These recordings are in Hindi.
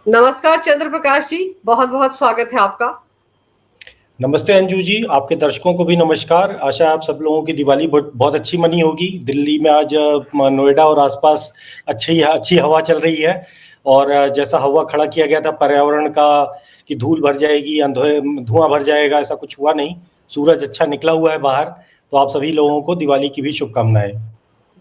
नमस्कार चंद्र प्रकाश जी, बहुत बहुत स्वागत है आपका। नमस्ते अंजू जी, आपके दर्शकों को भी नमस्कार। आशा है आप सब लोगों की दिवाली बहुत बहुत अच्छी मनी होगी। दिल्ली में आज नोएडा और आसपास अच्छी अच्छी हवा चल रही है। और जैसा हवा खड़ा किया गया था पर्यावरण का कि धूल भर जाएगी, धुआं भर जाएगा, ऐसा कुछ हुआ नहीं। सूरज अच्छा निकला हुआ है बाहर। तो आप सभी लोगों को दिवाली की भी शुभकामनाएं।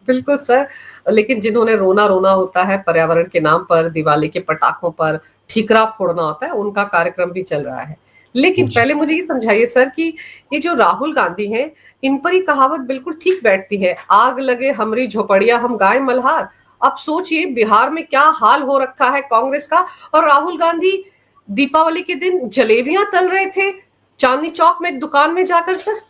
बिल्कुल सर, लेकिन जिन्होंने रोना रोना होता है पर्यावरण के नाम पर, दिवाली के पटाखों पर ठीकरा फोड़ना होता है, उनका कार्यक्रम भी चल रहा है। लेकिन जी पहले मुझे ये समझाइए सर कि ये जो राहुल गांधी हैं, इन पर ही कहावत बिल्कुल ठीक बैठती है, आग लगे हमरी झोपड़िया हम गाय मल्हार। अब सोचिए बिहार में क्या हाल हो रखा है कांग्रेस का। और राहुल गांधी दीपावली के दिन जलेबियां तल रहे थे चांदनी चौक में एक दुकान में जाकर सर।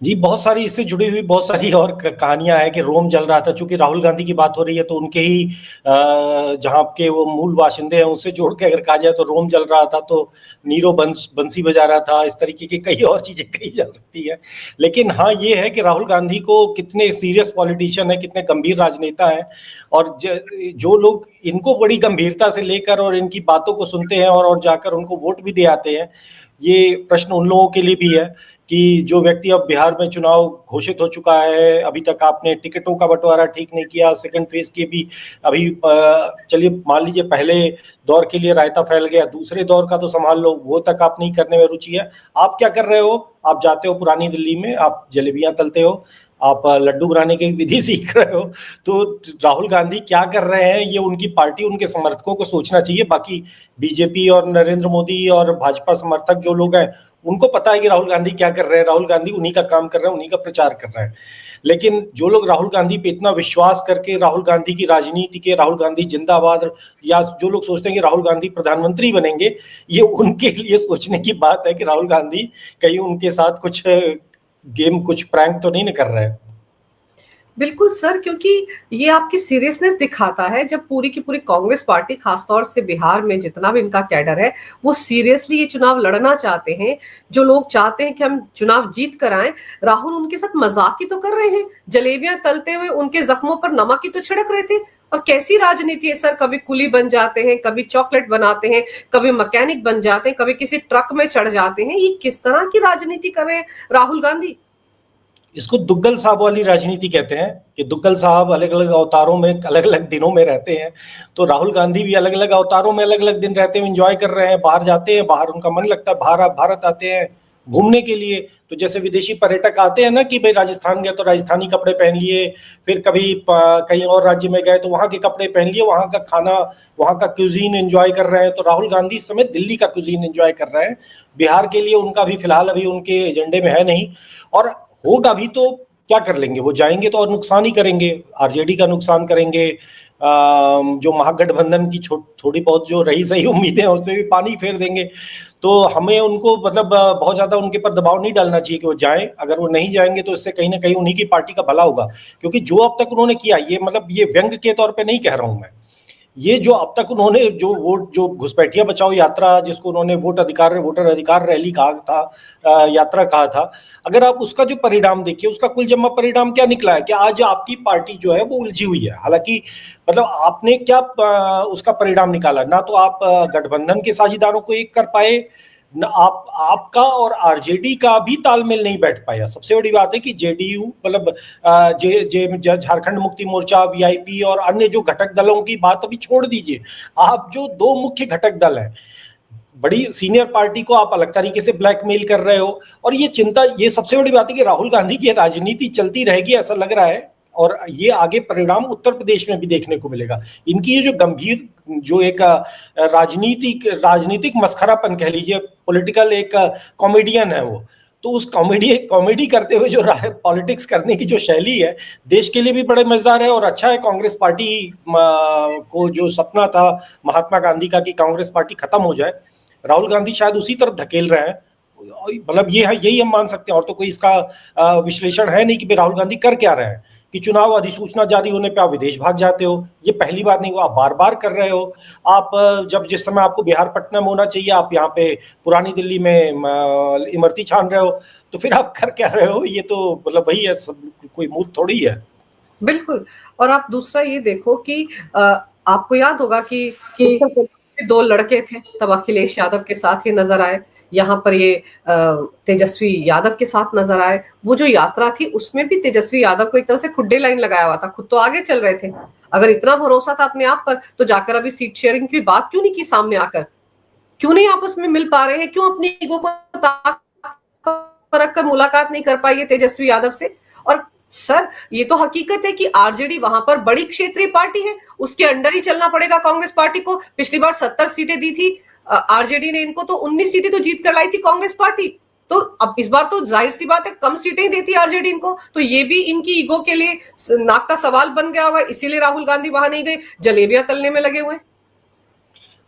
जी, बहुत सारी इससे जुड़ी हुई बहुत सारी और कहानियां हैं कि रोम जल रहा था। चूंकि राहुल गांधी की बात हो रही है तो उनके ही जहाँ के वो मूल बाशिंदे हैं उससे जोड़ के अगर कहा जाए तो रोम जल रहा था, तो नीरो बंसी बजा रहा था। इस तरीके की कई और चीजें कही जा सकती है। लेकिन हाँ, ये है कि राहुल गांधी को कितने सीरियस पॉलिटिशियन है, कितने गंभीर राजनेता है। और जो लोग इनको बड़ी गंभीरता से लेकर और इनकी बातों को सुनते हैं और जाकर उनको वोट भी दे आते हैं, ये प्रश्न उन लोगों के लिए भी है कि जो व्यक्ति अब बिहार में चुनाव घोषित हो चुका है, अभी तक आपने टिकटों का बंटवारा ठीक नहीं किया, सेकंड फेज के भी अभी चलिए मान लीजिए पहले दौर के लिए रायता फैल गया, दूसरे दौर का तो संभाल लो, वो तक आप नहीं करने में रुचि है। आप क्या कर रहे हो? आप जाते हो पुरानी दिल्ली में, आप जलेबियां तलते हो, आप लड्डू बनाने की विधि सीख रहे हो। तो राहुल गांधी क्या कर रहे हैं ये उनकी पार्टी, उनके समर्थकों को सोचना चाहिए। बाकी बीजेपी और नरेंद्र मोदी और भाजपा समर्थक जो लोग हैं उनको पता है कि राहुल गांधी क्या कर रहे हैं। राहुल गांधी उन्हीं का काम कर रहे हैं, उन्हीं का प्रचार कर रहे हैं। लेकिन जो लोग राहुल गांधी पे इतना विश्वास करके राहुल गांधी की राजनीति के राहुल गांधी जिंदाबाद, या जो लोग सोचते हैं कि राहुल गांधी प्रधानमंत्री बनेंगे, ये उनके लिए सोचने की बात है कि राहुल गांधी कहीं उनके साथ कुछ गेम, कुछ प्रैंक तो नहीं न कर रहे हैं। बिल्कुल सर, क्योंकि ये आपकी सीरियसनेस दिखाता है जब पूरी की पूरी कांग्रेस पार्टी, खासतौर से बिहार में जितना भी इनका कैडर है, वो सीरियसली ये चुनाव लड़ना चाहते हैं। जो लोग चाहते हैं कि हम चुनाव जीत कर आए, राहुल उनके साथ मजाक ही तो कर रहे हैं। जलेबियां तलते हुए उनके जख्मों पर नमक ही तो छिड़क रहे थे। और कैसी राजनीति है सर, कभी कुली बन जाते हैं, कभी चॉकलेट बनाते हैं, कभी मैकेनिक बन जाते हैं, कभी किसी ट्रक में चढ़ जाते हैं। ये किस तरह की राजनीति कर रहे हैं राहुल गांधी? इसको दुग्गल साहब वाली राजनीति कहते हैं कि दुग्गल साहब अलग अलग अवतारों में अलग अलग दिनों में रहते हैं। तो राहुल गांधी भी अलग अलग अवतारों में अलग अलग दिन रहते हैं, एंजॉय कर रहे हैं, बाहर जाते हैं, बाहर उनका मन लगता है, भारत आते हैं घूमने के लिए। तो जैसे विदेशी पर्यटक आते हैं ना कि भाई राजस्थान गए तो राजस्थानी कपड़े पहन लिए, फिर कभी कहीं और राज्य में गए तो वहां के कपड़े पहन लिए, वहां का खाना, वहां का क्यूजीन एंजॉय कर रहे हैं। तो राहुल गांधी इस समय दिल्ली का क्यूजीन एंजॉय कर रहे हैं। बिहार के लिए उनका भी फिलहाल अभी उनके एजेंडे में है नहीं। और होगा भी तो क्या कर लेंगे, वो जाएंगे तो और नुकसान ही करेंगे, आरजेडी का नुकसान करेंगे। जो महागठबंधन की थोड़ी बहुत जो रही सही उम्मीदें हैं उस पर भी पानी फेर देंगे। तो हमें उनको मतलब बहुत ज्यादा उनके पर दबाव नहीं डालना चाहिए कि वो जाएं। अगर वो नहीं जाएंगे तो इससे कहीं ना कहीं उन्हीं की पार्टी का भला होगा। क्योंकि जो अब तक उन्होंने किया, ये मतलब ये व्यंग के तौर पे नहीं कह रहा हूं मैं, ये जो अब तक उन्होंने जो वोट, जो घुसपैठिया बचाओ यात्रा जिसको उन्होंने वोटर अधिकार रैली कहा था, यात्रा कहा था, अगर आप उसका जो परिणाम देखिए, उसका कुल जमा परिणाम क्या निकला है कि आज आपकी पार्टी जो है वो उलझी हुई है। हालांकि मतलब आपने क्या उसका परिणाम निकाला, ना तो आप गठबंधन के साझेदारों को एक कर पाए, न आपका और आरजेडी का भी तालमेल नहीं बैठ पाया। सबसे बड़ी बात है कि जेडीयू मतलब झारखंड मुक्ति मोर्चा, वीआईपी और अन्य जो घटक दलों की बात अभी छोड़ दीजिए, आप जो दो मुख्य घटक दल हैं, बड़ी सीनियर पार्टी को आप अलग तरीके से ब्लैकमेल कर रहे हो। और ये चिंता, ये सबसे बड़ी बात है कि राहुल गांधी की राजनीति चलती रहेगी ऐसा लग रहा है। और ये आगे परिणाम उत्तर प्रदेश में भी देखने को मिलेगा। इनकी ये जो गंभीर, जो एक राजनीतिक मस्खरापन कह लीजिए, पॉलिटिकल एक कॉमेडियन है वो। तो उस कॉमेडी करते हुए जो पॉलिटिक्स करने की जो शैली है, देश के लिए भी बड़े मजेदार है और अच्छा है। कांग्रेस पार्टी को जो सपना था महात्मा गांधी का कि कांग्रेस पार्टी खत्म हो जाए, राहुल गांधी शायद उसी तरफ धकेल रहे हैं। मतलब ये है, यही हम मान सकते हैं। और तो कोई इसका विश्लेषण है नहीं कि राहुल गांधी कर क्या रहे हैं। कि चुनाव अधिसूचना जारी होने पे आप विदेश भाग जाते हो, ये पहली बार नहीं हुआ, आप बार बार कर रहे हो। आप जब जिस समय आपको बिहार पटना में होना चाहिए, आप यहाँ पे पुरानी दिल्ली में इमरती छान रहे हो। तो फिर आप कर क्या रहे हो? ये तो मतलब वही है, सब कोई मूर्ख थोड़ी है। बिल्कुल। और आप दूसरा ये देखो कि आपको याद होगा कि उत्तर प्रदेश में 2 लड़के थे, तब अखिलेश यादव के साथ ये नजर आए, यहाँ पर ये तेजस्वी यादव के साथ नजर आए। वो जो यात्रा थी उसमें भी तेजस्वी यादव को एक तरह से खुड्डे लाइन लगाया हुआ था, खुद तो आगे चल रहे थे। अगर इतना भरोसा था अपने आप पर तो जाकर अभी सीट शेयरिंग की बात क्यों नहीं की सामने आकर? क्यों नहीं आपस में मिल पा रहे हैं? क्यों अपनी ईगो को ताक पर रखकर मुलाकात नहीं कर पाई है तेजस्वी यादव से? और सर, ये तो हकीकत है कि आरजेडी वहां पर बड़ी क्षेत्रीय पार्टी है, उसके अंडर ही चलना पड़ेगा कांग्रेस पार्टी को। पिछली बार 70 सीटें दी थी आरजेडी ने इनको, तो 19 सीटें तो जीत कर लाई थी कांग्रेस पार्टी। तो अब इस बार तो जाहिर सी बात है कम सीटें ही देती आरजेडी इनको, तो ये भी इनकी ईगो के लिए नाक का सवाल बन गया होगा, इसीलिए राहुल गांधी वहां नहीं गए, जलेबियां तलने में लगे हुए।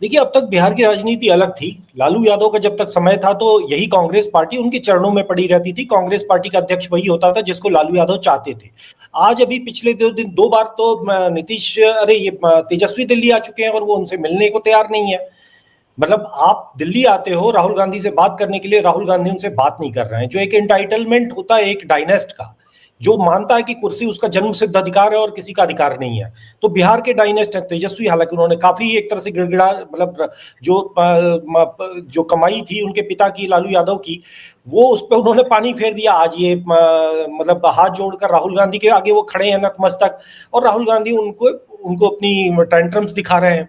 देखिए, अब तक बिहार की राजनीति अलग थी। लालू यादव का जब तक समय था तो यही कांग्रेस पार्टी उनके चरणों में पड़ी रहती थी। कांग्रेस पार्टी का अध्यक्ष वही होता था जिसको लालू यादव चाहते थे। आज अभी पिछले 2 दिन 2 बार तो नीतीश ये तेजस्वी दिल्ली आ चुके हैं और वो उनसे मिलने को तैयार नहीं है। मतलब आप दिल्ली आते हो राहुल गांधी से बात करने के लिए, राहुल गांधी उनसे बात नहीं कर रहे हैं, जो एक एंटाइटलमेंट होता है एक डायनेस्ट का, जो मानता है कि कुर्सी उसका जन्म सिद्ध अधिकार है और किसी का अधिकार नहीं है। तो बिहार के डायनेस्ट है तेजस्वी, हालांकि उन्होंने काफी एक तरह से गिड़गिड़ा, मतलब जो कमाई थी उनके पिता की लालू यादव की, वो उस पर उन्होंने पानी फेर दिया। आज ये मतलब हाथ जोड़कर राहुल गांधी के आगे वो खड़े हैं नतमस्तक, और राहुल गांधी उनको उनको अपनी टेंट्रम्स दिखा रहे हैं।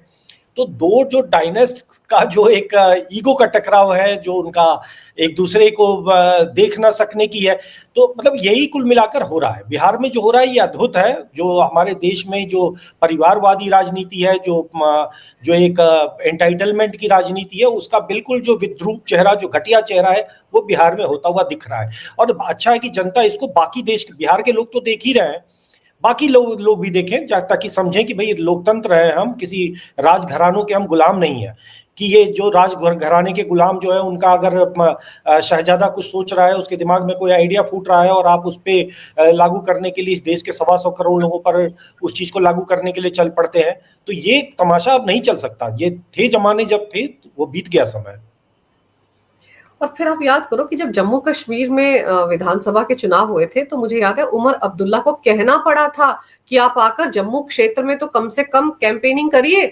तो दो जो डायनेस्ट का जो एक ईगो का टकराव है, जो उनका एक दूसरे को देख ना सकने की है, तो मतलब यही कुल मिलाकर हो रहा है बिहार में। जो हो रहा है ये अद्भुत है। जो हमारे देश में जो परिवारवादी राजनीति है, जो एक एंटाइटलमेंट की राजनीति है, उसका बिल्कुल जो विद्रूप चेहरा, जो घटिया चेहरा है, वो बिहार में होता हुआ दिख रहा है। और अच्छा है कि जनता इसको, बाकी देश बिहार के लोग तो देख ही रहे हैं, बाकी लोग भी देखें, ताकि समझें कि भाई लोकतंत्र है, हम किसी राजघरानों के हम गुलाम नहीं है। कि ये जो राजघराने के गुलाम जो है, उनका अगर शहजादा कुछ सोच रहा है, उसके दिमाग में कोई आइडिया फूट रहा है और आप उस पर लागू करने के लिए इस देश के 125 करोड़ लोगों पर उस चीज को लागू करने के लिए चल पड़ते हैं, तो ये तमाशा अब नहीं चल सकता। ये थे जमाने जब थे, वो बीत गया समय। और फिर आप याद करो कि जब जम्मू कश्मीर में विधानसभा के चुनाव हुए थे, तो मुझे याद है उमर अब्दुल्ला को कहना पड़ा था कि आप आकर जम्मू क्षेत्र में तो कम से कम कैंपेनिंग करिए।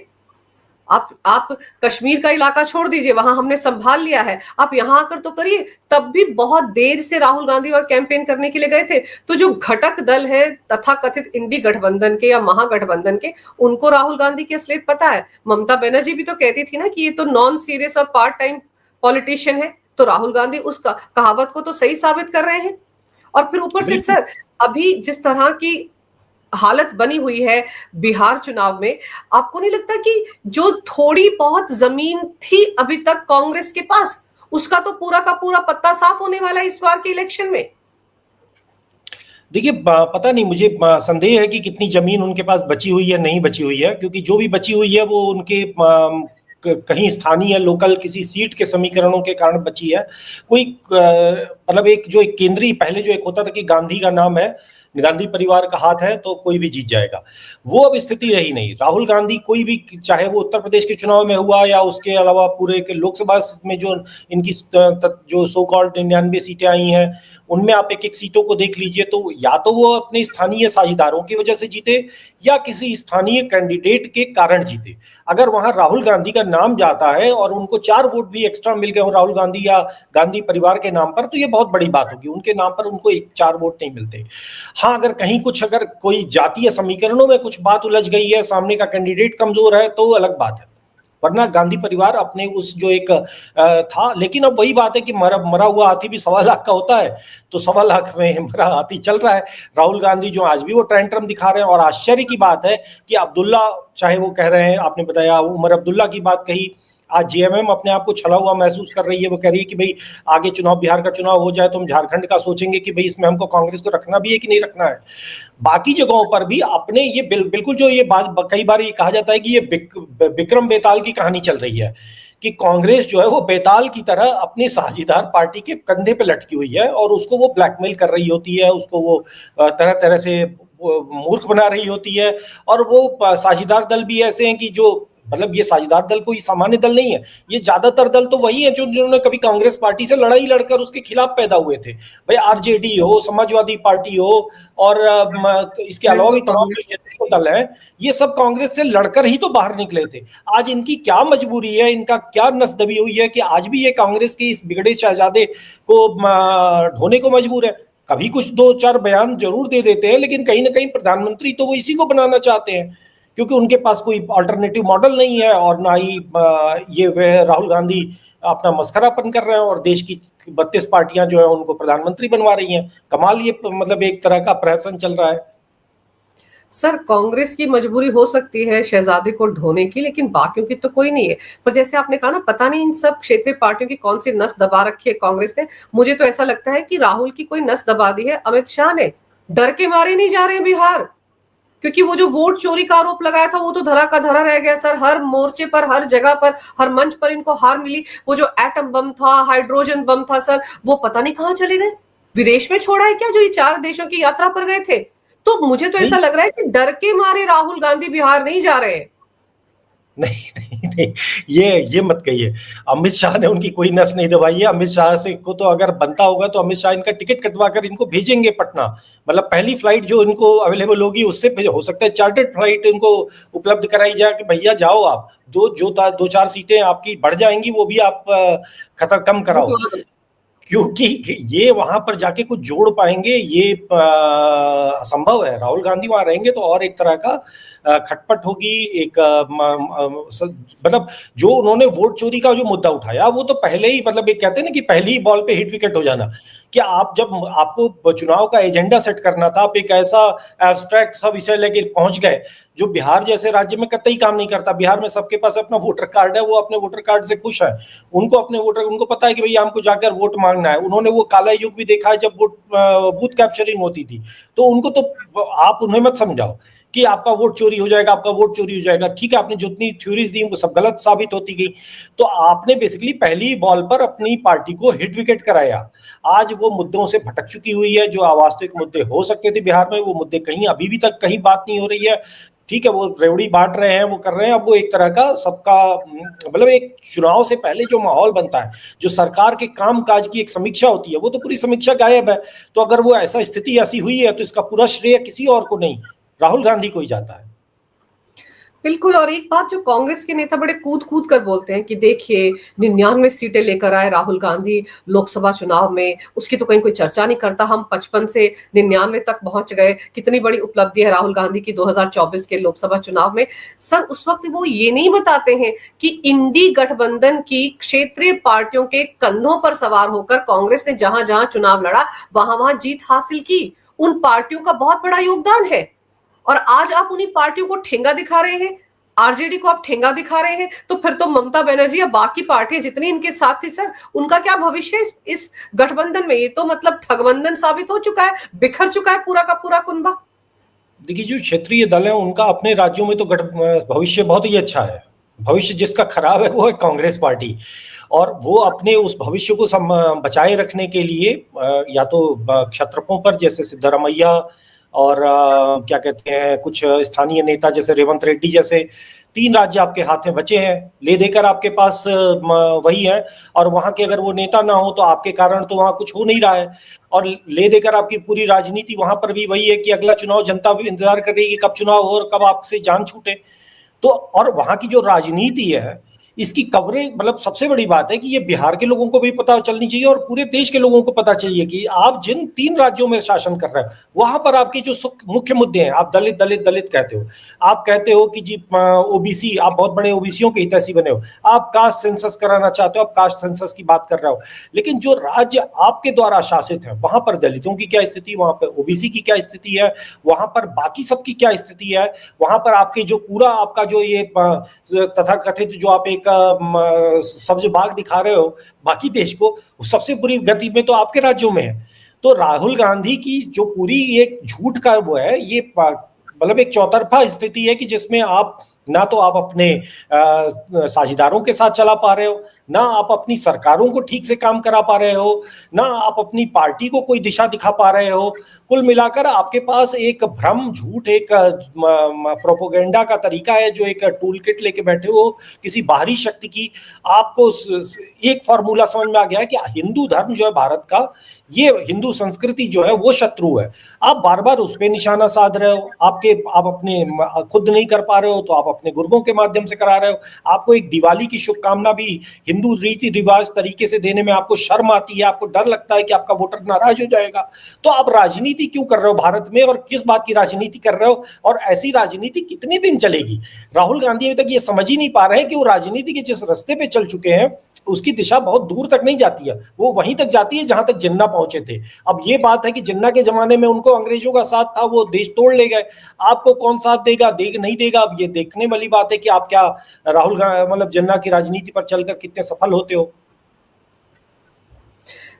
आप कश्मीर का इलाका छोड़ दीजिए, वहां हमने संभाल लिया है, आप यहां आकर तो करिए। तब भी बहुत देर से राहुल गांधी वहां कैंपेन करने के लिए गए थे। तो जो घटक दल है तथा कथित इंडी गठबंधन के या महागठबंधन के, उनको राहुल गांधी की असलियत पता है। ममता बनर्जी भी तो कहती थी ना कि ये तो नॉन सीरियस और पार्ट टाइम पॉलिटिशियन है, तो राहुल गांधी उस कहावत को तो सही साबित कर रहे हैं। और फिर ऊपर से सर, अभी जिस तरह की हालत बनी हुई है बिहार चुनाव में, आपको नहीं लगता कि जो थोड़ी बहुत जमीन थी अभी तक कांग्रेस के पास, उसका तो पूरा का पूरा पत्ता साफ होने वाला है इस बार के इलेक्शन में? देखिए, पता नहीं, मुझे संदेह है कि कितनी जमीन उनके पास बची हुई है, नहीं बची हुई है, क्योंकि जो भी बची हुई है वो उनके कहीं स्थानीय लोकल किसी सीट के समीकरणों के कारण बची है। कोई मतलब एक जो एक केंद्रीय, पहले जो एक होता था कि गांधी का नाम है, गांधी परिवार का हाथ है तो कोई भी जीत जाएगा, वो अब स्थिति रही नहीं। राहुल गांधी कोई भी, चाहे वो उत्तर प्रदेश के चुनाव में हुआ या उसके अलावा पूरे के लोकसभा में जो इनकी जो सो कॉल्ड 99 सीटें आई हैं, उनमें आप एक एक सीटों को देख लीजिए, तो या तो वो अपने स्थानीय साझेदारों की वजह से जीते या किसी स्थानीय कैंडिडेट के कारण जीते। अगर वहां राहुल गांधी का नाम जाता है और उनको 4 वोट भी एक्स्ट्रा मिल गए हो राहुल गांधी या गांधी परिवार के नाम पर, तो ये बहुत बड़ी बात होगी। उनके नाम पर उनको 4 वोट नहीं मिलते। हाँ, अगर कहीं कुछ, अगर कोई जातीय समीकरणों में कुछ बात उलझ गई है, सामने का कैंडिडेट कमजोर है, तो अलग बात है, वरना गांधी परिवार अपने उस जो एक था। लेकिन अब वही बात है कि मरा हुआ हाथी भी 1.25 लाख का होता है, तो 1.25 लाख में मरा हाथी चल रहा है। राहुल गांधी जो आज भी वो टेंट्रम दिखा रहे हैं, और आश्चर्य की बात है कि अब्दुल्ला, चाहे वो कह रहे हैं, आपने बताया उमर अब्दुल्ला की बात कही, आज जेएमएम अपने आप को छला हुआ महसूस कर रही है। वो कह रही है कि भाई आगे चुनाव, बिहार का चुनाव हो जाए तो हम झारखंड का सोचेंगे कि भाई इसमें हमको कांग्रेस को रखना भी है कि नहीं रखना है। बाकी जगहों पर भी अपने ये बिल्कुल जो ये बात कई बार ये कहा जाता है कि ये विक्रम बेताल की कहानी चल रही है, कि कांग्रेस जो है वो बेताल की तरह अपनी साझेदार पार्टी के कंधे पे लटकी हुई है और उसको वो ब्लैकमेल कर रही होती है, उसको वो तरह तरह से मूर्ख बना रही होती है। और वो साझेदार दल भी ऐसे हैं कि जो मतलब ये साझेदार दल कोई सामान्य दल नहीं है, ये ज्यादातर दल तो वही है जो जिन्होंने कभी कांग्रेस पार्टी से लड़ाई लड़कर उसके खिलाफ पैदा हुए थे। भाई आरजेडी हो, समाजवादी पार्टी हो, और इसके अलावा भी बिल्कुल तमाम जो क्षेत्रीय दल हैं, ये सब कांग्रेस से लड़कर ही तो बाहर निकले थे। आज इनकी क्या मजबूरी है, इनका क्या नस दबी हुई है कि आज भी ये कांग्रेस के इस बिगड़े शहजादे को ढोने को मजबूर है। कभी कुछ दो चार बयान जरूर दे देते हैं, लेकिन कहीं ना कहीं प्रधानमंत्री तो वो इसी को बनाना चाहते हैं, क्योंकि उनके पास कोई अल्टरनेटिव मॉडल नहीं है, और ना ही ये वह राहुल गांधी अपना मस्खरापन कर रहे हैं और देश की 32 पार्टियां जो है उनको प्रधानमंत्री बनवा रही हैं। कमाल, ये मतलब एक तरह का प्रहसन चल रहा है। सर कांग्रेस की मजबूरी हो सकती है शहजादे को ढोने की, लेकिन बाकियों की तो कोई नहीं है। पर जैसे आपने कहा ना, पता नहीं इन सब क्षेत्रीय पार्टियों की कौन सी नस दबा रखी है कांग्रेस ने। मुझे तो ऐसा लगता है कि राहुल की कोई नस दबा दी है अमित शाह ने। डर के मारे नहीं जा रहे हैं बिहार, क्योंकि वो जो वोट चोरी का आरोप लगाया था वो तो धरा का धरा रह गया सर। हर मोर्चे पर, हर जगह पर, हर मंच पर इनको हार मिली। वो जो एटम बम था, हाइड्रोजन बम था सर, वो पता नहीं कहां चले गए। विदेश में छोड़ा है क्या, जो ये 4 देशों की यात्रा पर गए थे? तो मुझे तो ऐसा लग रहा है कि डर के मारे राहुल गांधी बिहार नहीं जा रहे हैं। नहीं नहीं नहीं, ये मत कहिए। अमित शाह ने उनकी कोई नस नहीं दबाई है। अमित शाह से को तो अगर बनता होगा तो अमित शाह इनका टिकट कटवा कर इनको भेजेंगे पटना। मतलब पहली फ्लाइट जो इनको अवेलेबल होगी उससे हो सकता है चार्टर्ड फ्लाइट इनको उपलब्ध कराई जाए कि भैया जाओ आप, दो चार सीटें आपकी बढ़ जाएंगी, वो भी आप खतर कम कराओ। क्योंकि ये वहां पर जाके कुछ जोड़ पाएंगे ये असंभव है। राहुल गांधी वहां रहेंगे तो और एक तरह का खटपट होगी। एक मतलब जो उन्होंने वोट चोरी का जो मुद्दा उठाया वो तो पहले ही, मतलब एक कहते हैं ना कि पहली ही बॉल पे हिट विकेट हो जाना, कि आप जब आपको चुनाव का एजेंडा सेट करना था, आप एक ऐसा एब्स्ट्रैक्ट सा विषय लेके पहुंच गए जो बिहार जैसे राज्य में कतई काम नहीं करता। बिहार में सबके पास अपना वोटर कार्ड है, वो अपने वोटर कार्ड से खुश है। उनको पता है कि भैया हमको जाकर वोट मांगना है। उन्होंने वो काला युग भी देखा है जब वोट बूथ कैप्चरिंग होती थी। तो उनको तो आप उन्हें मत समझाओ कि आपका वोट चोरी हो जाएगा, आपका वोट चोरी हो जाएगा। ठीक है, आपने जितनी थ्योरीज दी वो सब गलत साबित होती गई। तो आपने बेसिकली पहली बॉल पर अपनी पार्टी को हिट विकेट कराया। आज वो मुद्दों से भटक चुकी हुई है। जो वास्तविक मुद्दे हो सकते थे बिहार में, वो मुद्दे कहीं अभी भी तक कहीं बात नहीं हो रही है। ठीक है, वो रेवड़ी बांट रहे हैं, वो कर रहे हैं। अब वो एक तरह का सबका, मतलब एक चुनाव से पहले जो माहौल बनता है, जो सरकार के काम काज की एक समीक्षा होती है, वो तो पूरी समीक्षा गायब है। तो अगर वो ऐसा स्थिति ऐसी हुई है तो इसका पूरा श्रेय किसी और को नहीं, राहुल गांधी को ही जाता है। बिल्कुल। और एक बात जो कांग्रेस के नेता बड़े कूद कूद कर बोलते हैं कि देखिए 99 सीटें लेकर आए राहुल गांधी लोकसभा चुनाव में, उसकी तो कहीं कोई चर्चा नहीं करता। हम 55 से 99 तक पहुंच गए, कितनी बड़ी उपलब्धि है राहुल गांधी की 2024 के लोकसभा चुनाव में। सर उस वक्त वो ये नहीं बताते हैं कि इंडी गठबंधन की क्षेत्रीय पार्टियों के कंधों पर सवार होकर कांग्रेस ने जहां जहां चुनाव लड़ा वहां वहां जीत हासिल की। उन पार्टियों का बहुत बड़ा योगदान है। और आज आप उन्हीं पार्टियों को ठेंगा दिखा रहे हैं, आरजेडी को आप ठेंगा दिखा रहे हैं। तो फिर तो ममता बनर्जी या बाकी पार्टियां जितनी इनके साथ थी सर, उनका क्या भविष्य है इस गठबंधन में? ये तो मतलब ठगबंधन साबित हो चुका है, बिखर चुका है पूरा का पूरा कुनबा। देखिए, जो क्षेत्रीय दल है उनका अपने राज्यों में तो भविष्य बहुत ही अच्छा है। भविष्य जिसका खराब है वो है कांग्रेस पार्टी। और वो अपने उस भविष्य को बचाए रखने के लिए या तो क्षत्रपों पर, जैसे सिद्धरामैया, और क्या कहते हैं कुछ स्थानीय नेता जैसे रेवंत रेड्डी जैसे 3 राज्य आपके हाथ में बचे हैं, ले देकर आपके पास वही है। और वहां के अगर वो नेता ना हो तो आपके कारण तो वहां कुछ हो नहीं रहा है। और ले देकर आपकी पूरी राजनीति वहां पर भी वही है कि अगला चुनाव जनता भी इंतजार कर रही है कि कब चुनाव हो और कब आपसे जान छूटे। तो और वहां की जो राजनीति है इसकी कवरेज, मतलब सबसे बड़ी बात है कि ये बिहार के लोगों को भी पता चलनी चाहिए और पूरे देश के लोगों को पता चाहिए कि आप जिन 3 राज्यों में शासन कर रहे हैं वहां पर आपके जो मुख्य मुद्दे हैं, आप दलित दलित दलित कहते हो, आप कहते हो कि जी ओबीसी, आप बहुत बड़े ओबीसियों के हितैषी बने हो, आप कास्ट सेंसस कराना चाहते हो, आप कास्ट सेंसस की बात कर रहे हो। लेकिन जो राज्य आपके द्वारा शासित है वहां पर दलितों की क्या स्थिति, वहां पर ओबीसी की क्या स्थिति है, वहां पर बाकी सबकी क्या स्थिति है, वहां पर आपके जो पूरा आपका जो ये तथाकथित जो आप एक सब्ज बाग दिखा रहे हो बाकी देश को, सबसे बुरी गति में तो आपके राज्यों में है। तो राहुल गांधी की जो पूरी एक झूठ का वो है, ये मतलब एक चौतरफा स्थिति है कि जिसमें आप ना तो आप अपने साझेदारों के साथ चला पा रहे हो, ना आप अपनी सरकारों को ठीक से काम करा पा रहे हो, ना आप अपनी पार्टी को कोई दिशा दिखा पा रहे हो। कुल मिलाकर आपके पास एक भ्रम, झूठ, एक प्रोपोगेंडा का तरीका है, जो एक टूल किट लेके बैठे हो किसी बाहरी शक्ति की। आपको एक फॉर्मूला समझ में आ गया है कि हिंदू धर्म जो है भारत का, ये हिंदू संस्कृति जो है वो शत्रु है। आप बार बार उस पर निशाना साध रहे हो। आप अपने खुद नहीं कर पा रहे हो तो आप अपने गुरुओं के माध्यम से करा रहे हो। आपको एक दिवाली की शुभकामना भी हिंदू रीति रिवाज तरीके से देने में आपको शर्म आती है, आपको डर लगता है कि आपका वोटर नाराज हो जाएगा। तो आप राजनीति क्यों कर रहे हो भारत में, और किस बात की राजनीति कर रहे हो, और ऐसी राजनीति कितने दिन चलेगी? राहुल गांधी अभी तक ये समझ ही नहीं पा रहे हैं कि वो राजनीति के जिस रास्ते पे चल चुके हैं उसकी दिशा बहुत दूर तक नहीं जाती है, वो वहीं तक जाती है जहां तक जिन्ना पहुंचे थे। अब ये बात है कि जिन्ना के जमाने में उनको अंग्रेजों का साथ था, वो देश तोड़ ले गए। आपको कौन साथ देगा, नहीं देगा, अब ये देखने वाली बात है कि आप क्या राहुल मतलब जिन्ना की राजनीति पर चलकर कितने सफल होते हो।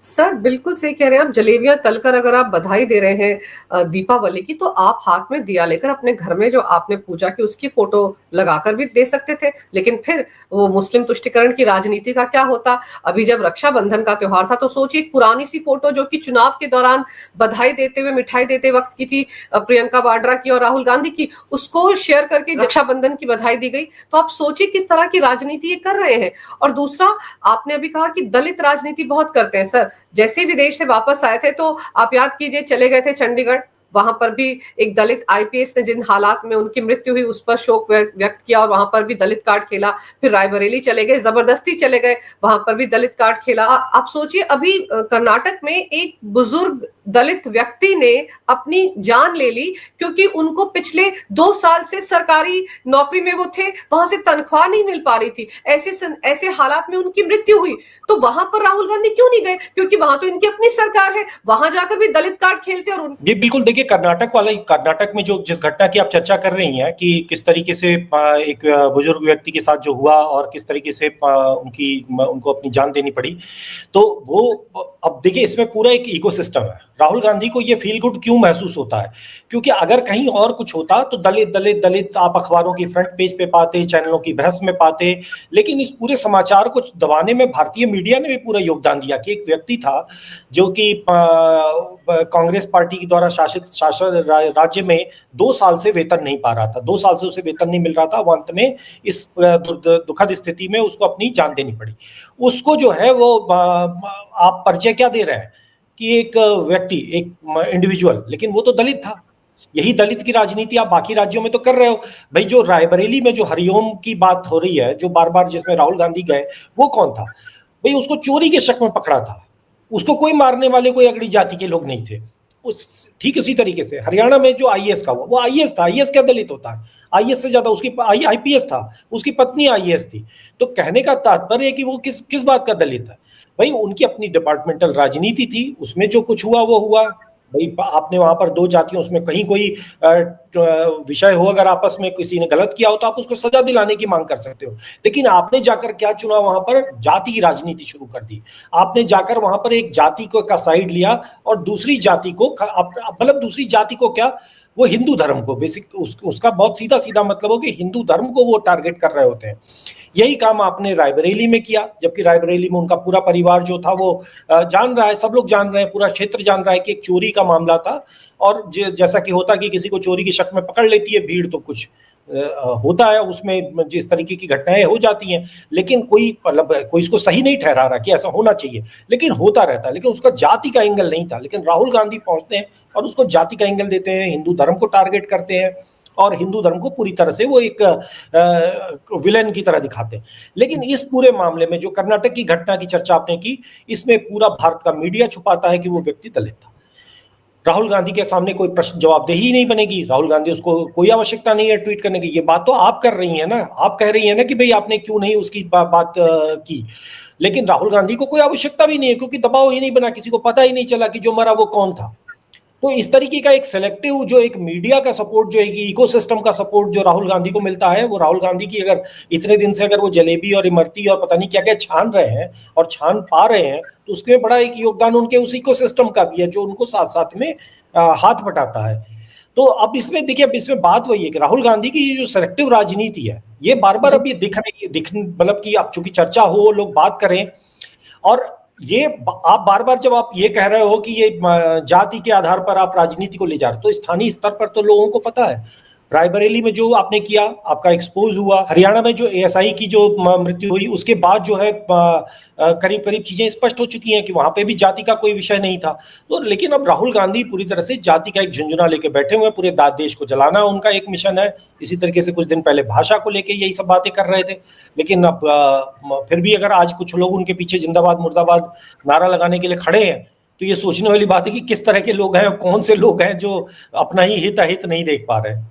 सर बिल्कुल सही कह रहे हैं आप। जलेबियां तलकर अगर आप बधाई दे रहे हैं दीपावली की, तो आप हाथ में दिया लेकर अपने घर में जो आपने पूजा की उसकी फोटो लगाकर भी दे सकते थे। लेकिन फिर वो मुस्लिम तुष्टिकरण की राजनीति का क्या होता? अभी जब रक्षाबंधन का त्योहार था तो सोचिए, पुरानी सी फोटो जो कि चुनाव के दौरान बधाई देते हुए, मिठाई देते वक्त की थी, प्रियंका वाड्रा की और राहुल गांधी की, उसको शेयर करके रक्षाबंधन की बधाई दी गई। तो आप सोचिए किस तरह की राजनीति ये कर रहे हैं। और दूसरा, आपने अभी कहा कि दलित राजनीति बहुत करते हैं। सर जैसे विदेश से वापस आए थे तो आप याद कीजिए, चले गए थे चंडीगढ़, वहां पर भी एक दलित आईपीएस ने जिन हालात में उनकी मृत्यु हुई उस पर शोक व्यक्त किया और वहां पर भी दलित कार्ड खेला। फिर रायबरेली चले गए, जबरदस्ती चले गए, वहां पर भी दलित कार्ड खेला। आप सोचिए, अभी कर्नाटक में एक बुजुर्ग दलित व्यक्ति ने अपनी जान ले ली क्योंकि उनको पिछले 2 साल से सरकारी नौकरी में वो थे, वहां से तनख्वाह नहीं मिल पा रही थी। ऐसे हालात में उनकी मृत्यु हुई। तो वहां पर राहुल गांधी क्यों नहीं गए? क्योंकि वहां तो इनकी अपनी सरकार है, वहां जाकर भी दलित कार्ड खेलते। और ये बिल्कुल देखिए, कर्नाटक में जो जिस घटना की आप चर्चा कर रही हैं कि किस तरीके से एक बुजुर्ग व्यक्ति के साथ जो हुआ और किस तरीके से उनको अपनी जान देनी पड़ी, तो वो अब देखिए इसमें पूरा एक इकोसिस्टम है। राहुल गांधी को ये फील गुड क्यों महसूस होता है? क्योंकि अगर कहीं और कुछ होता तो दलित दलित दलित आप अखबारों की फ्रंट पेज पे पाते, चैनलों की बहस में पाते, लेकिन इस पूरे समाचार को दबाने में भारतीय मीडिया ने भी पूरा योगदान दिया कि एक व्यक्ति था जो कि कांग्रेस पार्टी के द्वारा शासित राज्य में 2 साल से वेतन नहीं पा रहा था, 2 साल से उसे वेतन नहीं मिल रहा था। वो अंत में इस दुखद स्थिति में उसको अपनी जान देनी पड़ी। उसको जो है वो आप परिचय क्या दे रहे हैं कि एक व्यक्ति, एक इंडिविजुअल, लेकिन वो तो दलित था। यही दलित की राजनीति आप बाकी राज्यों में तो कर रहे हो। भाई जो रायबरेली में जो हरिओम की बात हो रही है, जो बार बार जिसमें राहुल गांधी गए, वो कौन था? भाई उसको चोरी के शक में पकड़ा था, उसको कोई मारने वाले कोई अगड़ी जाति के लोग नहीं थे। ठीक उसी तरीके से हरियाणा में जो आईएएस का वो आईएएस था। आईएएस क्या दलित होता है? आईएएस से ज्यादा उसकी आईपीएस था, उसकी पत्नी आईएएस थी। तो कहने का तात्पर्य है कि वो किस बात का दलित है? भाई उनकी अपनी डिपार्टमेंटल राजनीति थी, उसमें जो कुछ हुआ वो हुआ। भाई आपने वहां पर 2 जातियों, उसमें कहीं कोई विषय हो, अगर आपस में किसी ने गलत किया हो तो आप उसको सजा दिलाने की मांग कर सकते हो। लेकिन आपने जाकर क्या चुना? वहां पर जाति की राजनीति शुरू कर दी। आपने जाकर वहां पर एक जाति को का साइड लिया और दूसरी जाति को, मतलब दूसरी जाति को क्या, वो हिंदू धर्म को, बेसिक उसका बहुत सीधा सीधा मतलब हो कि हिंदू धर्म को वो टारगेट कर रहे होते हैं। यही काम आपने रायबरेली में किया, जबकि रायबरेली में उनका पूरा परिवार जो था वो जान रहा है, सब लोग जान रहे हैं, पूरा क्षेत्र जान रहा है कि एक चोरी का मामला था। और जैसा कि होता कि किसी को चोरी की शक में पकड़ लेती है भीड़, तो कुछ होता है उसमें, जिस तरीके की घटनाएं हो जाती हैं। लेकिन कोई इसको सही नहीं ठहरा रहा कि ऐसा होना चाहिए, लेकिन होता रहता है। लेकिन उसका जाति का एंगल नहीं था। लेकिन राहुल गांधी पहुंचते हैं और उसको जाति का एंगल देते हैं, हिंदू धर्म को टारगेट करते हैं और हिंदू धर्म को पूरी तरह से वो एक विलेन की तरह दिखाते हैं। लेकिन इस पूरे मामले में जो कर्नाटक की घटना की चर्चा आपने की, इसमें पूरा भारत का मीडिया छुपाता है कि वो व्यक्ति दलित था। राहुल गांधी के सामने कोई प्रश्न जवाबदेही ही नहीं बनेगी। राहुल गांधी, उसको कोई आवश्यकता नहीं है ट्वीट करने की। ये बात तो आप कर रही हैं ना, आप कह रही हैं ना कि भाई आपने क्यों नहीं उसकी बात की। लेकिन राहुल गांधी को कोई आवश्यकता भी नहीं है, क्योंकि दबाव ही नहीं बना, किसी को पता ही नहीं चला कि जो मरा वो कौन था। तो इस तरीके का एक सेलेक्टिव, जो एक मीडिया का सपोर्ट, जो एक इकोसिस्टम का सपोर्ट जो राहुल गांधी को मिलता है, वो राहुल गांधी की अगर इतने दिन से अगर वो जलेबी और इमरती और पता नहीं क्या क्या छान रहे हैं और छान पा रहे हैं, तो उसमें बड़ा एक योगदान उनके उस इकोसिस्टम का भी है जो उनको साथ साथ में हाथ बटाता है। तो अब इसमें देखिए, अब इसमें बात वही है कि राहुल गांधी की ये जो सेलेक्टिव राजनीति है, ये बार बार अब ये दिख रही है, मतलब कि अब चूंकि चर्चा हो, लोग बात करें, और ये आप बार बार जब आप ये कह रहे हो कि ये जाति के आधार पर आप राजनीति को ले जा रहे हो, तो स्थानीय स्तर पर तो लोगों को पता है। रायबरेली में जो आपने किया, आपका एक्सपोज हुआ, हरियाणा में जो एएसआई की जो मृत्यु हुई, उसके बाद जो है करीब करीब चीजें स्पष्ट हो चुकी हैं कि वहां पे भी जाति का कोई विषय नहीं था। तो लेकिन अब राहुल गांधी पूरी तरह से जाति का एक झुंझुना लेके बैठे हुए हैं, पूरे देश को जलाना उनका एक मिशन है। इसी तरीके से कुछ दिन पहले भाषा को लेके यही सब बातें कर रहे थे। लेकिन अब फिर भी अगर आज कुछ लोग उनके पीछे जिंदाबाद मुर्दाबाद नारा लगाने के लिए खड़े हैं, तो ये सोचने वाली बात है कि किस तरह के लोग हैं, कौन से लोग हैं जो अपना ही हित अहित नहीं देख पा रहे हैं।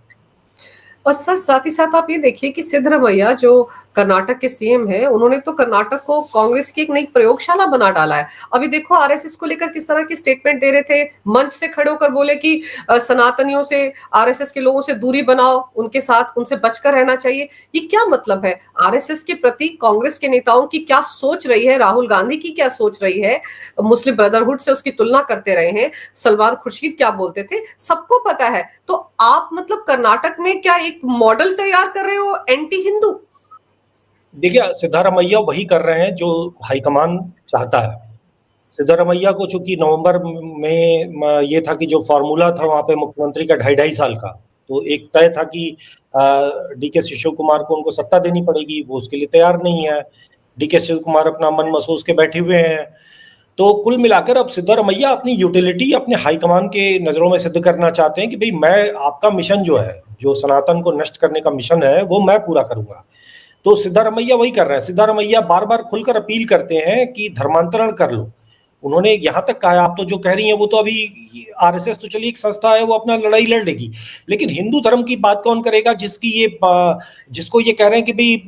और सर साथ ही साथ आप ये देखिए कि सिद्धरमैया जो कर्नाटक के सीएम है, उन्होंने तो कर्नाटक को कांग्रेस की एक नई प्रयोगशाला बना डाला है। अभी देखो आरएसएस को लेकर किस तरह की स्टेटमेंट दे रहे थे, मंच से खड़े होकर बोले कि सनातनियों से, आरएसएस के लोगों से दूरी बनाओ, उनके साथ, उनसे बचकर रहना चाहिए। ये क्या मतलब है? आरएसएस के प्रति कांग्रेस के नेताओं की क्या सोच रही है, राहुल गांधी की क्या सोच रही है? मुस्लिम ब्रदरहुड से उसकी तुलना करते रहे हैं, सलमान खुर्शीद क्या बोलते थे, सबको पता है। तो आप मतलब कर्नाटक में क्या एक मॉडल तैयार कर रहे हो एंटी हिंदू? देखिए, सिद्धारमैया वही कर रहे हैं जो हाईकमान चाहता है। सिद्धारमैया को चूंकि नवंबर में ये था कि जो फॉर्मूला था वहां पे मुख्यमंत्री का 2.5 साल का, तो एक तय था कि डीके शिव कुमार को उनको सत्ता देनी पड़ेगी, वो उसके लिए तैयार नहीं है। डीके शिव कुमार अपना मन महसूस के बैठे हुए हैं। तो कुल मिलाकर अब सिद्धारमैया अपनी यूटिलिटी अपने हाईकमान के नजरों में सिद्ध करना चाहते हैं कि भाई मैं आपका मिशन जो है, जो सनातन को नष्ट करने का मिशन है, वो मैं पूरा करूंगा। तो सिद्धारमैया वही कर रहे हैं। सिद्धारमैया बार बार खुलकर अपील करते हैं कि धर्मांतरण कर लो। उन्होंने यहां तक कहा, आप तो जो कह रही हैं वो तो अभी आरएसएस तो चलिए एक संस्था है, वो अपना लड़ाई लड़ लेगी, लेकिन हिंदू धर्म की बात कौन करेगा जिसकी ये जिसको ये कह रहे हैं कि भाई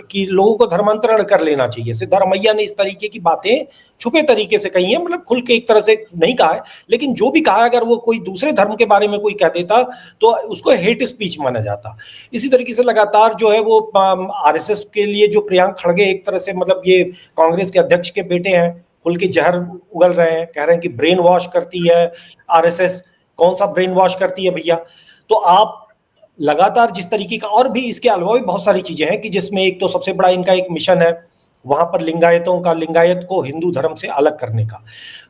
कि लोगों को धर्मांतरण कर लेना चाहिए। सिद्धारमैया ने इस तरीके की बातें छुपे तरीके से कही हैं, मतलब खुल के एक तरह से नहीं कहा है, लेकिन जो भी कहा है, अगर वो कोई दूसरे धर्म के बारे में कोई कह देता तो उसको हेट स्पीच माना जाता। इसी तरीके से लगातार जो है वो आरएसएस के लिए जो प्रियांक खड़गे एक तरह से, मतलब ये कांग्रेस के अध्यक्ष के बेटे हैं, खुल के जहर उगल रहे हैं, कह रहे हैं कि ब्रेन वॉश करती है आरएसएस। कौन सा ब्रेन वॉश करती है भैया? तो आप लगातार जिस तरीके का, और भी इसके अलावा भी बहुत सारी चीजें हैं कि जिसमें एक तो सबसे बड़ा इनका एक मिशन है वहां पर लिंगायतों का, लिंगायत को हिंदू धर्म से अलग करने का।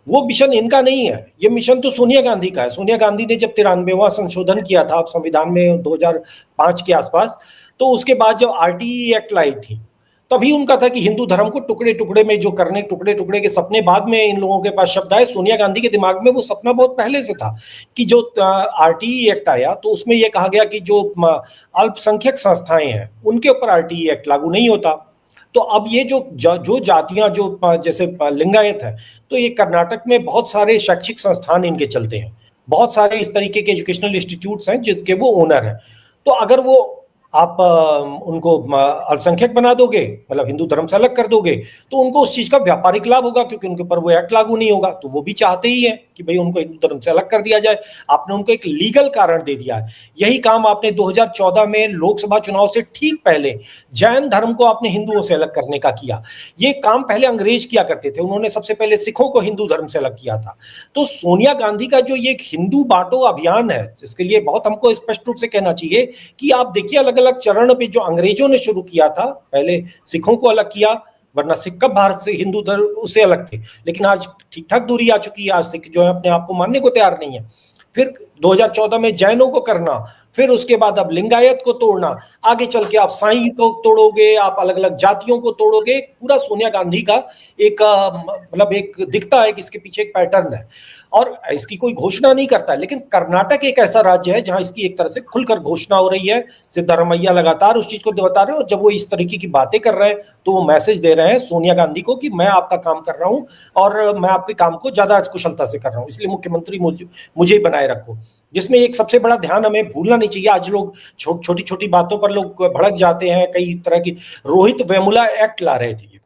वो मिशन इनका नहीं है, ये मिशन तो सोनिया गांधी का है। सोनिया गांधी ने जब 93वां संशोधन किया था संविधान में 2005 के आसपास, तो उसके बाद जब आरटीई एक्ट लाई थी, तभी उनका था कि हिंदू धर्म को टुकड़े टुकड़े में जो करने, टुकड़े टुकड़े के सपने बाद में इन लोगों के पास शब्द आए। सोनिया गांधी के दिमाग में वो सपना बहुत पहले से था कि जो आरटीई एक्ट आया तो उसमें यह कहा गया कि जो अल्पसंख्यक संस्थाएं हैं उनके ऊपर आरटीई एक्ट लागू नहीं होता। तो अब ये जो जातियां जो जैसे लिंगायत है, तो ये कर्नाटक में बहुत सारे शैक्षिक संस्थान इनके चलते हैं, बहुत सारे इस तरीके के एजुकेशनल इंस्टीट्यूट्स हैं जिसके वो ओनर हैं। तो अगर वो आप उनको अल्पसंख्यक बना दोगे, मतलब हिंदू धर्म से अलग कर दोगे, तो उनको उस चीज का व्यापारिक लाभ होगा क्योंकि उनके ऊपर वो एक्ट लागू नहीं होगा। तो वो भी चाहते ही हैं कि भाई उनको हिंदू धर्म से अलग कर दिया जाए। आपने उनको एक लीगल कारण दे दिया है। यही काम आपने 2014 में लोकसभा चुनाव से ठीक पहले जैन धर्म को आपने हिंदुओं से अलग करने का किया। ये काम पहले अंग्रेज किया करते थे, उन्होंने सबसे पहले सिखों को हिंदू धर्म से अलग किया था। तो सोनिया गांधी का जो ये हिंदू बांटो अभियान है, जिसके लिए बहुत हमको स्पष्ट रूप से कहना चाहिए कि आप देखिए अलग अलग चरण पे जो अंग्रेजों ने शुरू किया था, पहले सिखों को अलग किया, वरना सिख कब भारत से हिंदू धर्म उससे अलग थे, लेकिन आज ठीक ठाक दूरी आ चुकी है। आज सिख जो है अपने आप को मानने को तैयार नहीं है। फिर 2014 में जैनों को करना, फिर उसके बाद अब लिंगायत को तोड़ना, आगे चल के आप साई को तोड़ोगे, आप अलग अलग जातियों को तोड़ोगे। पूरा सोनिया गांधी का एक मतलब एक दिखता है कि इसके पीछे एक पैटर्न है और इसकी कोई घोषणा नहीं करता है। लेकिन कर्नाटक एक ऐसा राज्य है जहां इसकी एक तरह से खुलकर घोषणा हो रही है। सिद्धारमैया लगातार उस चीज को बता रहे हैं और जब वो इस तरीके की बातें कर रहे हैं तो वो मैसेज दे रहे हैं सोनिया गांधी को कि मैं आपका काम कर रहा हूं और मैं आपके काम को ज्यादा कुशलता से कर रहा हूं, इसलिए मुख्यमंत्री मुझे ही बनाए रखो। जिसमें एक सबसे बड़ा ध्यान हमें भूलना नहीं चाहिए। आज लोग छोटी छोटी बातों पर लोग भड़क जाते हैं, कई तरह की रोहित वेमुला एक्ट ला रहे थे।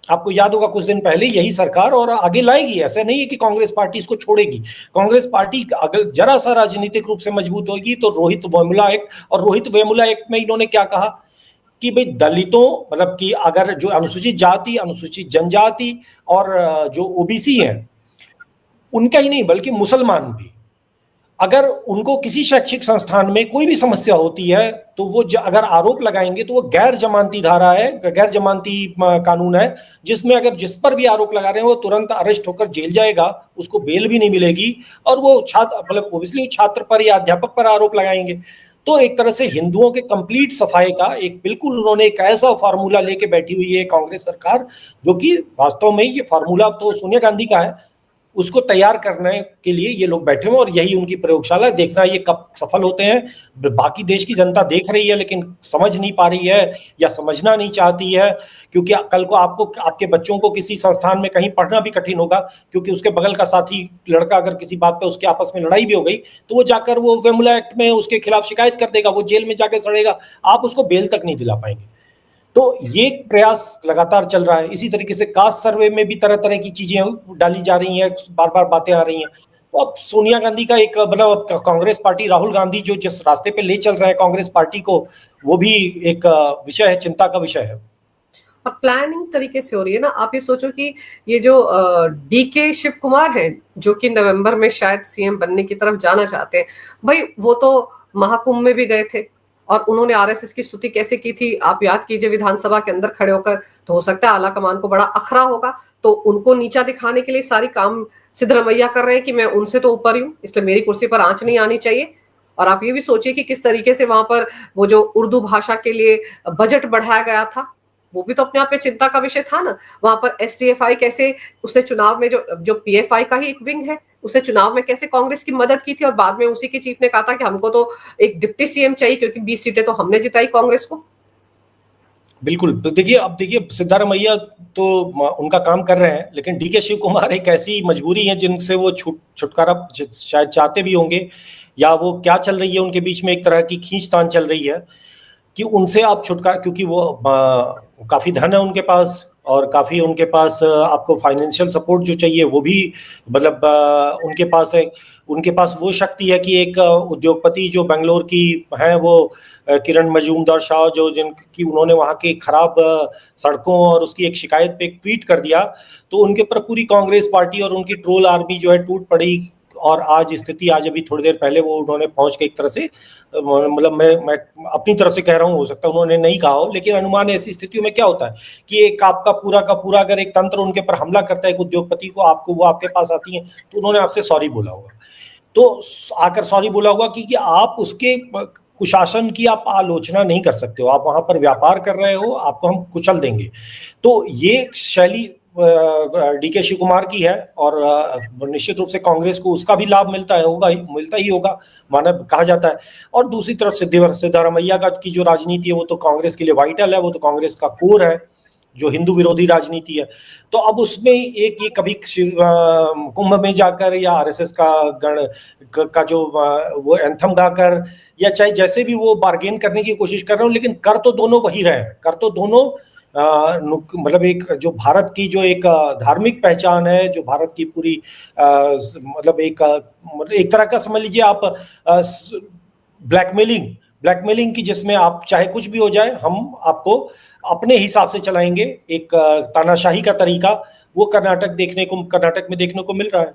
आपको याद होगा कुछ दिन पहले यही सरकार और आगे लाएगी। ऐसा नहीं है कि कांग्रेस पार्टी इसको छोड़ेगी। कांग्रेस पार्टी अगर जरा सा राजनीतिक रूप से मजबूत होगी तो रोहित वेमुला एक्ट, और रोहित वेमुला एक्ट में इन्होंने क्या कहा कि भाई दलितों, मतलब कि अगर जो अनुसूचित जाति, अनुसूचित जनजाति और जो ओबीसी हैं उनका ही नहीं बल्कि मुसलमान भी, अगर उनको किसी शैक्षिक संस्थान में कोई भी समस्या होती है तो वो अगर आरोप लगाएंगे तो वो गैर जमानती धारा है, गैर जमानती कानून है, जिसमें अगर जिस पर भी आरोप लगा रहे हैं वो तुरंत अरेस्ट होकर जेल जाएगा, उसको बेल भी नहीं मिलेगी, और वो छात्र मतलब ओबियसली छात्र पर या अध्यापक पर आरोप लगाएंगे। तो एक तरह से हिंदुओं के कंप्लीट सफाई का एक बिल्कुल उन्होंने एक ऐसा फार्मूला लेके बैठी हुई है कांग्रेस सरकार, जो कि वास्तव में ये फार्मूला तो सोनिया गांधी का है, उसको तैयार करने के लिए ये लोग बैठे हुए और यही उनकी प्रयोगशाला। देखना ये कब सफल होते हैं। बाकी देश की जनता देख रही है लेकिन समझ नहीं पा रही है या समझना नहीं चाहती है, क्योंकि कल को आपको आपके बच्चों को किसी संस्थान में कहीं पढ़ना भी कठिन होगा, क्योंकि उसके बगल का साथी लड़का अगर किसी बात पे उसके आपस में लड़ाई भी हो गई तो वो जाकर वो वेमुला एक्ट में उसके खिलाफ शिकायत कर देगा, वो जेल में जाकर सड़ेगा, आप उसको बेल तक नहीं दिला पाएंगे। तो ये प्रयास लगातार चल रहा है। इसी तरीके से कास्ट सर्वे में भी तरह तरह की चीजें डाली जा रही हैं, बार बार बातें आ रही हैं। तो अब सोनिया गांधी का एक मतलब कांग्रेस पार्टी, राहुल गांधी जो जिस रास्ते पे ले चल रहे हैं कांग्रेस पार्टी को, वो भी एक विषय है, चिंता का विषय है। अब प्लानिंग तरीके से हो रही है ना। आप ये सोचो कि ये जो डीके शिव कुमार हैं, जो कि नवंबर में शायद सीएम बनने की तरफ जाना चाहते हैं, भाई वो तो महाकुंभ में भी गए थे और उन्होंने आरएसएस की स्तुति कैसे की थी आप याद कीजिए विधानसभा के अंदर खड़े होकर। तो हो सकता है आला कमान को बड़ा अखरा होगा, तो उनको नीचा दिखाने के लिए सारी काम सिद्धरमैया कर रहे हैं कि मैं उनसे तो ऊपर ही हूं, इसलिए मेरी कुर्सी पर आंच नहीं आनी चाहिए। और आप ये भी सोचिए कि किस तरीके से वहां पर वो जो उर्दू भाषा के लिए बजट बढ़ाया गया था, वो भी तो अपने आप में चिंता का विषय था ना। वहां पर एसडीएफआई कैसे उसने चुनाव में जो पीएफआई का ही एक विंग है, उसने चुनाव में कैसे कांग्रेस की मदद की थी, और बाद में उसी की चीफ ने कहा था कि हमको तो एक डिप्टी सीएम चाहिए क्योंकि 20 सीटें तो हमने जिताई कांग्रेस को। बिल्कुल। तो देखिए, अब देखिए सिद्धारमैया तो उनका काम कर रहे हैं, लेकिन डीके शिव कुमार एक ऐसी मजबूरी है जिनसे वो छुटकारा शायद चाहते भी होंगे, या वो क्या चल रही है उनके बीच में एक तरह की खींचतान चल रही है कि उनसे आप छुटकारा, क्योंकि वो काफी धन है उनके पास और काफी उनके पास आपको फाइनेंशियल सपोर्ट जो चाहिए वो भी मतलब उनके पास है। उनके पास वो शक्ति है कि एक उद्योगपति जो बेंगलोर की है, वो किरण मजूमदार शाह, जो जिनकी उन्होंने वहाँ की खराब सड़कों और उसकी एक शिकायत पे एक ट्वीट कर दिया, तो उनके ऊपर पूरी कांग्रेस पार्टी और उनकी ट्रोल आर्मी जो है टूट पड़ी। और आज स्थिति, आज अभी थोड़ी देर पहले वो उन्होंने पहुंच के एक तरह से मतलब मैं अपनी तरफ से कह रहा हूँ, हो सकता है उन्होंने नहीं कहा हो, लेकिन अनुमान ऐसी स्थितियों में क्या होता है कि एक आपका पूरा का पूरा अगर एक तंत्र उनके पर हमला करता है एक उद्योगपति को, आपको वो आपके पास आती है तो उन्होंने आपसे सॉरी बोला होगा, तो आकर सॉरी बोला होगा कि आप उसके कुशासन की आप आलोचना नहीं कर सकते हो, आप वहां पर व्यापार कर रहे हो, आपको हम कुचल देंगे। तो ये शैली डीके शिव कुमार की है और निश्चित रूप से कांग्रेस को उसका भी लाभ मिलता ही होगा, माना कहा जाता है। और दूसरी तरफ सिद्धारमैया की जो राजनीति है वो तो कांग्रेस के लिए वाइटल है, वो तो कांग्रेस का कोर है, जो हिंदू विरोधी राजनीति है। तो अब उसमें एक ये कभी कुंभ में जाकर या आरएसएस का गण का जो वो एंथम गाकर, या चाहे जैसे भी वो बार्गेन करने की कोशिश कर रहे हो, लेकिन कर तो दोनों वही रहे हैं, कर तो दोनों मतलब एक जो भारत की जो एक धार्मिक पहचान है, जो भारत की पूरी मतलब एक तरह का समझ लीजिए आप ब्लैकमेलिंग की, जिसमें आप चाहे कुछ भी हो जाए हम आपको अपने हिसाब से चलाएंगे, एक तानाशाही का तरीका वो कर्नाटक में देखने को मिल रहा है।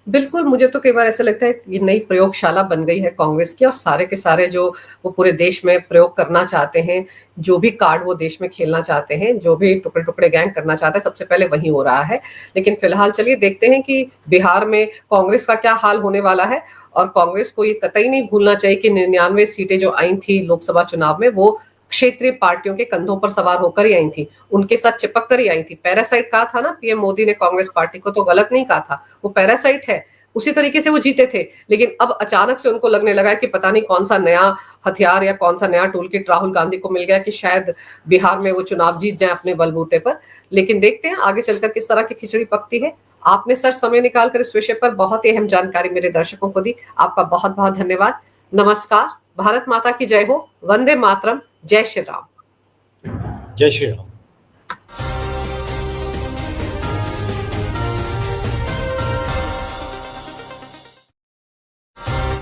बिल्कुल, मुझे तो कई बार ऐसा लगता है कि नई प्रयोगशाला बन गई है कांग्रेस की, और सारे के सारे जो वो पूरे देश में प्रयोग करना चाहते हैं, जो भी कार्ड वो देश में खेलना चाहते हैं, जो भी टुकड़े टुकड़े गैंग करना चाहते हैं, सबसे पहले वही हो रहा है। लेकिन फिलहाल चलिए देखते हैं कि बिहार में कांग्रेस का क्या हाल होने वाला है। और कांग्रेस को ये कतई नहीं भूलना चाहिए कि 99 सीटें जो आई थी लोकसभा चुनाव में, वो क्षेत्रीय पार्टियों के कंधों पर सवार होकर ही आई थी, उनके साथ चिपक कर ही आई थी। पैरासाइट कहा था ना पीएम मोदी ने कांग्रेस पार्टी को, तो गलत नहीं कहा था, वो पैरासाइट है। उसी तरीके से वो जीते थे, लेकिन अब अचानक से उनको लगने लगा कि पता नहीं कौन सा नया हथियार या कौन सा नया टूल किट राहुल गांधी को मिल गया कि शायद बिहार में वो चुनाव जीत जाए अपने बलबूते पर। लेकिन देखते हैं आगे चलकर किस तरह की खिचड़ी पकती है। आपने सर समय निकालकर इस विषय पर बहुत ही अहम जानकारी मेरे दर्शकों को दी, आपका बहुत बहुत धन्यवाद। नमस्कार, भारत माता की जय हो, वंदे मातरम, जय श्री राम। जय श्री राम।